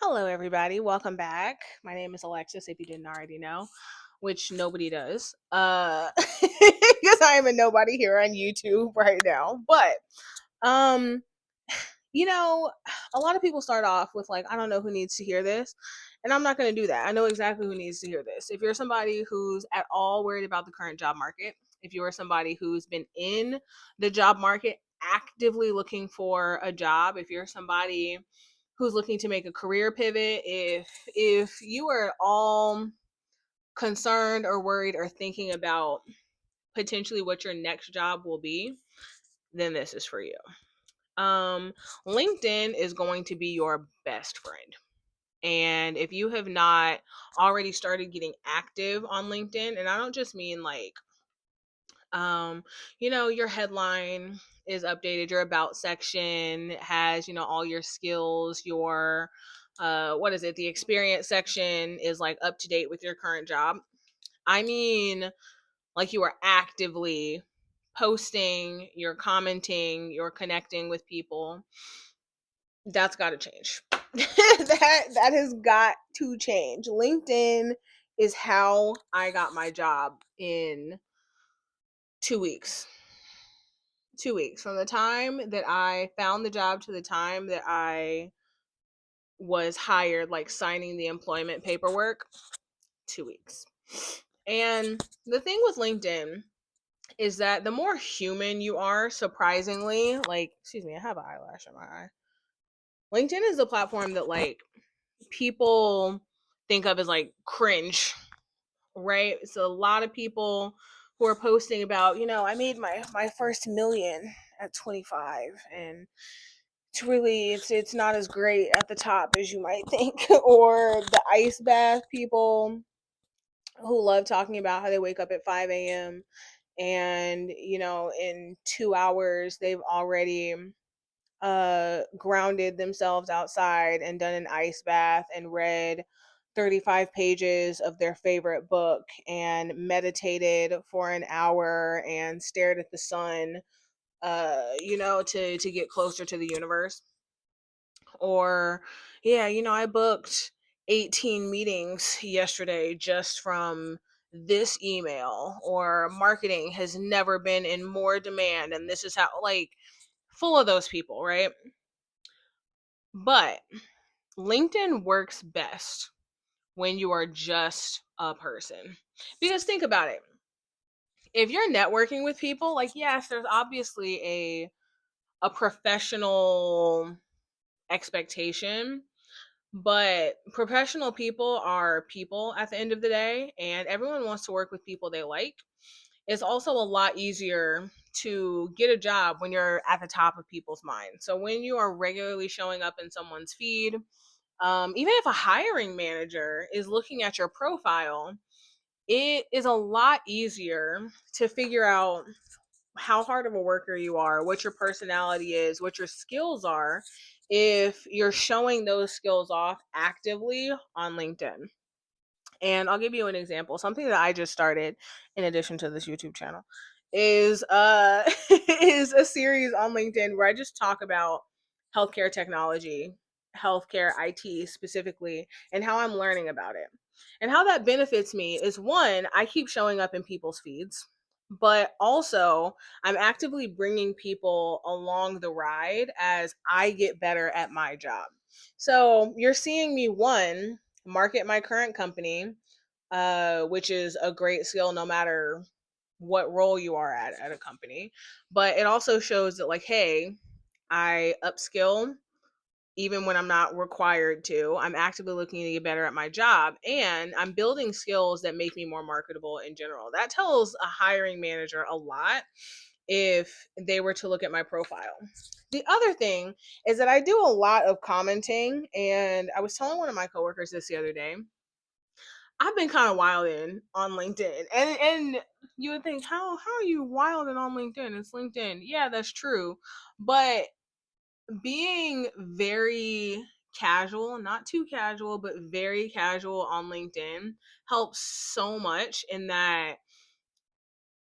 Hello, everybody. Welcome back. My name is Alexis, if you didn't already know, which nobody does. Because I am a nobody here on YouTube right now. But, um, you know, a lot of people start off with, like, I don't know who needs to hear this. And I'm not going to do that. I know exactly who needs to hear this. If you're somebody who's at all worried about the current job market, if you are somebody who's been in the job market actively looking for a job, if you're somebody who's looking to make a career pivot, if you are at all concerned or worried or thinking about potentially what your next job will be, then this is for you. Um LinkedIn is going to be your best friend. And if you have not already started getting active on LinkedIn, and I don't just mean like your headline is updated, your about section has, all your skills, your what is it, the experience section is like up to date with your current job. I mean, like, you are actively posting, you're commenting, you're connecting with people. That's got to change. That has got to change. LinkedIn is how I got my job in 2 weeks. 2 weeks from the time that I found the job to the time that I was hired, like signing the employment paperwork. 2 weeks. And the thing with LinkedIn is that the more human you are, surprisingly, like, excuse me, I have an eyelash on my eye. LinkedIn is the platform that, like, people think of as like cringe, right? So a lot of people who are posting about, I made my first million at 25, and it's not as great at the top as you might think. Or the ice bath people who love talking about how they wake up at 5 a.m. and, in 2 hours they've already grounded themselves outside and done an ice bath and read 35 pages of their favorite book and meditated for an hour and stared at the sun, to get closer to the universe. Or, yeah, I booked 18 meetings yesterday just from this email. Or marketing has never been in more demand, and this is how, like, full of those people, right? But LinkedIn works best when you are just a person. Because think about it. If you're networking with people, like, yes, there's obviously a professional expectation, but professional people are people at the end of the day, and everyone wants to work with people they like. It's also a lot easier to get a job when you're at the top of people's minds. So when you are regularly showing up in someone's feed, even if a hiring manager is looking at your profile, it is a lot easier to figure out how hard of a worker you are, what your personality is, what your skills are, if you're showing those skills off actively on LinkedIn. And I'll give you an example. Something that I just started in addition to this YouTube channel is is a series on LinkedIn where I just talk about healthcare technology, healthcare IT specifically, and how I'm learning about it. And how that benefits me is, one, I keep showing up in people's feeds, but also I'm actively bringing people along the ride as I get better at my job. So you're seeing me, one, market my current company, which is a great skill no matter what role you are at a company. But it also shows that, like, hey, I upskill even when I'm not required to. I'm actively looking to get better at my job, and I'm building skills that make me more marketable in general. That tells a hiring manager a lot if they were to look at my profile. The other thing is that I do a lot of commenting, and I was telling one of my coworkers this the other day. I've been kind of wilding on LinkedIn, and you would think, how are you wilding on LinkedIn? It's LinkedIn. Yeah, that's true, but being very casual, not too casual, but very casual on LinkedIn helps so much in that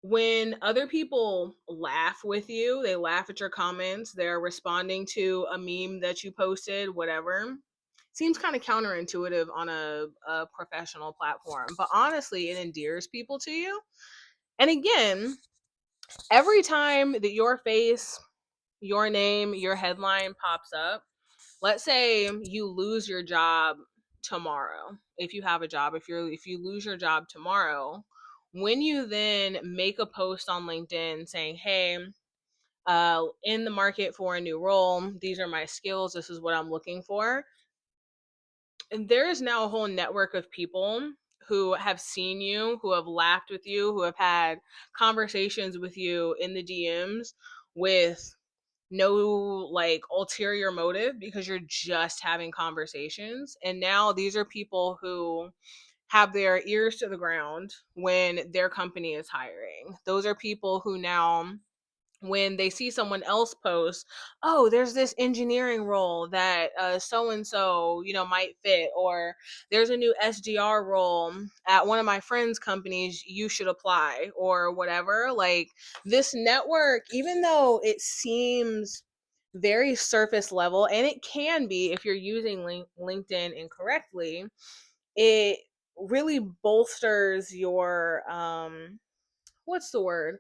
when other people laugh with you, they laugh at your comments, they're responding to a meme that you posted, whatever. seems kind of counterintuitive on a professional platform, but honestly, it endears people to you. And again, every time that your face, your name, your headline pops up, let's say you lose your job tomorrow. If you have a job, if you lose your job tomorrow, when you then make a post on LinkedIn saying, "Hey, in the market for a new role, these are my skills, this is what I'm looking for," and there is now a whole network of people who have seen you, who have laughed with you, who have had conversations with you in the DMs with no like ulterior motive, because you're just having conversations. And now these are people who have their ears to the ground when their company is hiring. Those are people who now, when they see someone else post, "Oh, there's this engineering role that so and so, might fit," or "There's a new SDR role at one of my friends' companies, you should apply," or whatever. Like, this network, even though it seems very surface level, and it can be if you're using LinkedIn incorrectly, it really bolsters your what's the word?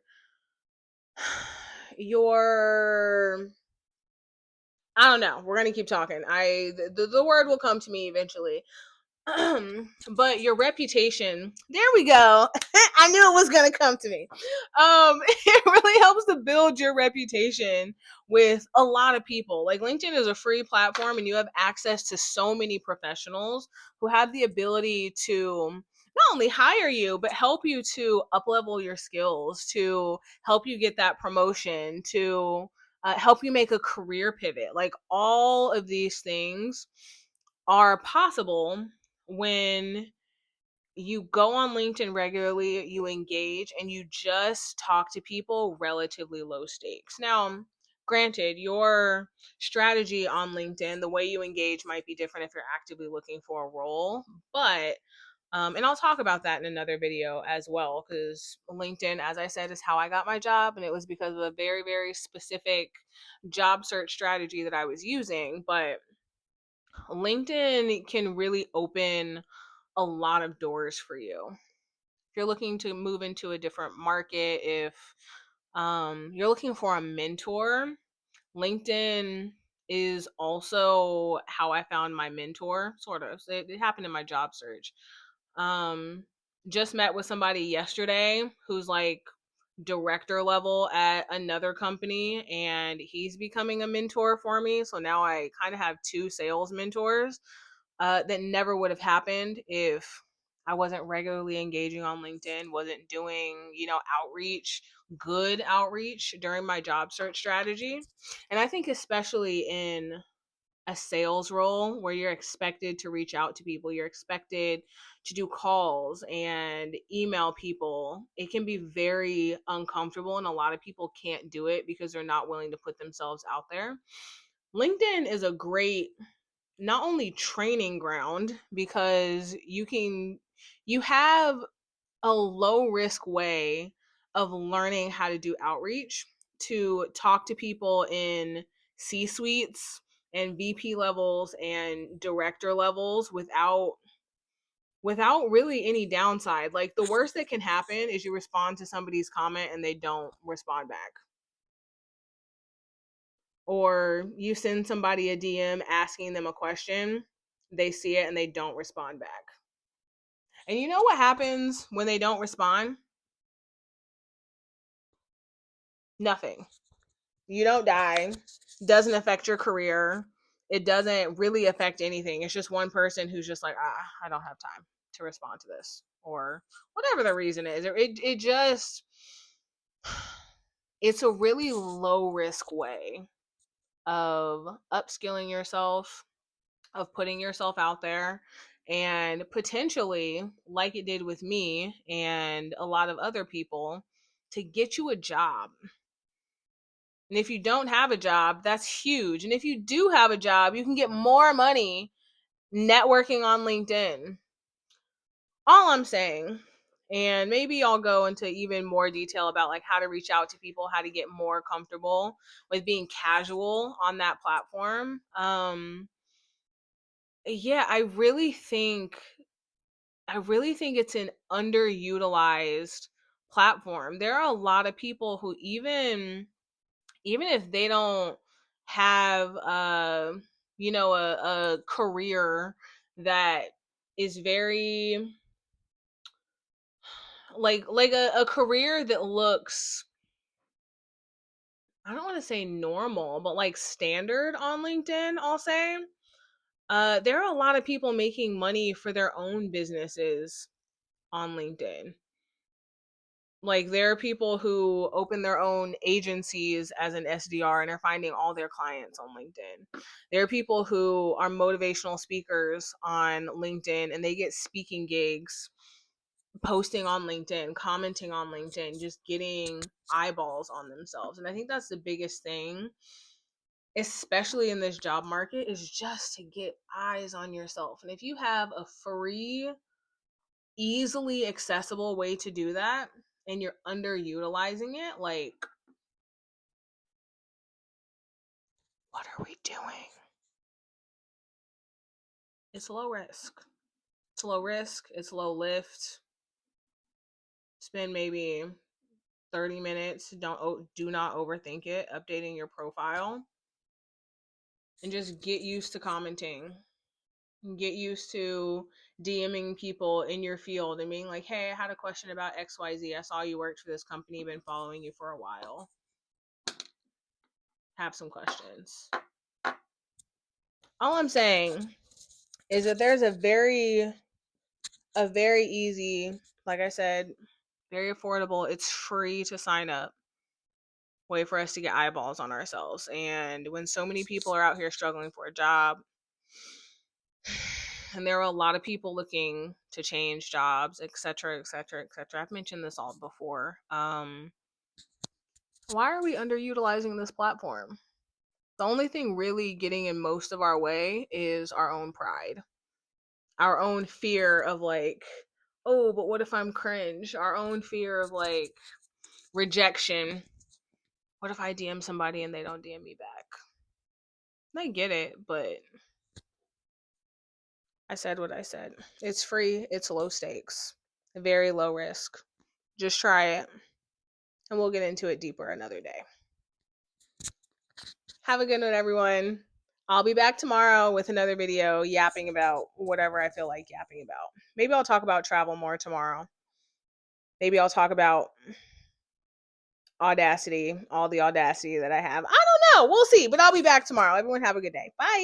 Your, I don't know. We're gonna keep talking. The word will come to me eventually. But your reputation, there we go. I knew it was gonna come to me. It really helps to build your reputation with a lot of people. Like, LinkedIn is a free platform, and you have access to so many professionals who have the ability to not only hire you, but help you to up level your skills, to help you get that promotion, to help you make a career pivot. Like, all of these things are possible when you go on LinkedIn regularly, you engage, and you just talk to people relatively low stakes. Now, granted, your strategy on LinkedIn, the way you engage might be different if you're actively looking for a role, but and I'll talk about that in another video as well, because LinkedIn, as I said, is how I got my job, and it was because of a very, very specific job search strategy that I was using. But LinkedIn can really open a lot of doors for you. If you're looking to move into a different market, if you're looking for a mentor, LinkedIn is also how I found my mentor, sort of. So it happened in my job search. Um, just met with somebody yesterday who's like director level at another company, and he's becoming a mentor for me. So now I kind of have two sales mentors. That never would have happened if I wasn't regularly engaging on LinkedIn, wasn't doing, outreach, good outreach during my job search strategy. And I think, especially in a sales role where you're expected to reach out to people, you're expected to do calls and email people, it can be very uncomfortable. And a lot of people can't do it because they're not willing to put themselves out there. LinkedIn is a great, not only training ground, because you have a low risk way of learning how to do outreach, to talk to people in C suites and VP levels and director levels without really any downside. Like, the worst that can happen is you respond to somebody's comment and they don't respond back, or you send somebody a DM asking them a question, they see it and they don't respond back. And you know what happens when they don't respond? Nothing. You don't die. Doesn't affect your career. It doesn't really affect anything. It's just one person who's just like, I don't have time to respond to this, or whatever the reason is. It just, it's a really low risk way of upskilling yourself, of putting yourself out there, and potentially, like it did with me and a lot of other people, to get you a job. And if you don't have a job, that's huge. And if you do have a job, you can get more money networking on LinkedIn. All I'm saying, and maybe I'll go into even more detail about like how to reach out to people, how to get more comfortable with being casual on that platform. yeah, I really think it's an underutilized platform. There are a lot of people who even if they don't have a career that is very like a career that looks, I don't want to say normal, but like standard on LinkedIn, I'll say. There are a lot of people making money for their own businesses on LinkedIn. Like there are people who open their own agencies as an SDR and are finding all their clients on LinkedIn. There are people who are motivational speakers on LinkedIn and they get speaking gigs, posting on LinkedIn, commenting on LinkedIn, just getting eyeballs on themselves. And I think that's the biggest thing, especially in this job market, is just to get eyes on yourself. And if you have a free, easily accessible way to do that and you're underutilizing it, like, what are we doing? It's low risk. It's low risk, it's low lift. Spend maybe 30 minutes, do not overthink it, updating your profile, and just get used to commenting. Get used to DMing people in your field and being like, hey, I had a question about XYZ. I saw you worked for this company, been following you for a while. Have some questions. All I'm saying is that there's a very easy, like I said, very affordable, it's free to sign up way for us to get eyeballs on ourselves. And when so many people are out here struggling for a job, and there are a lot of people looking to change jobs, etc., etc., etc. I've mentioned this all before. Why are we underutilizing this platform? The only thing really getting in most of our way is our own pride, our own fear of like, oh, but what if I'm cringe? Our own fear of like rejection. What if I DM somebody and they don't DM me back? I get it, but I said what I said. It's free, it's low stakes, very low risk. Just try it, and we'll get into it deeper another day. Have a good one, everyone. I'll be back tomorrow with another video yapping about whatever I feel like yapping about. Maybe I'll talk about travel more tomorrow. Maybe I'll talk about Audacity, all the audacity that I have. I don't know. We'll see, but I'll be back tomorrow. Everyone have a good day. Bye.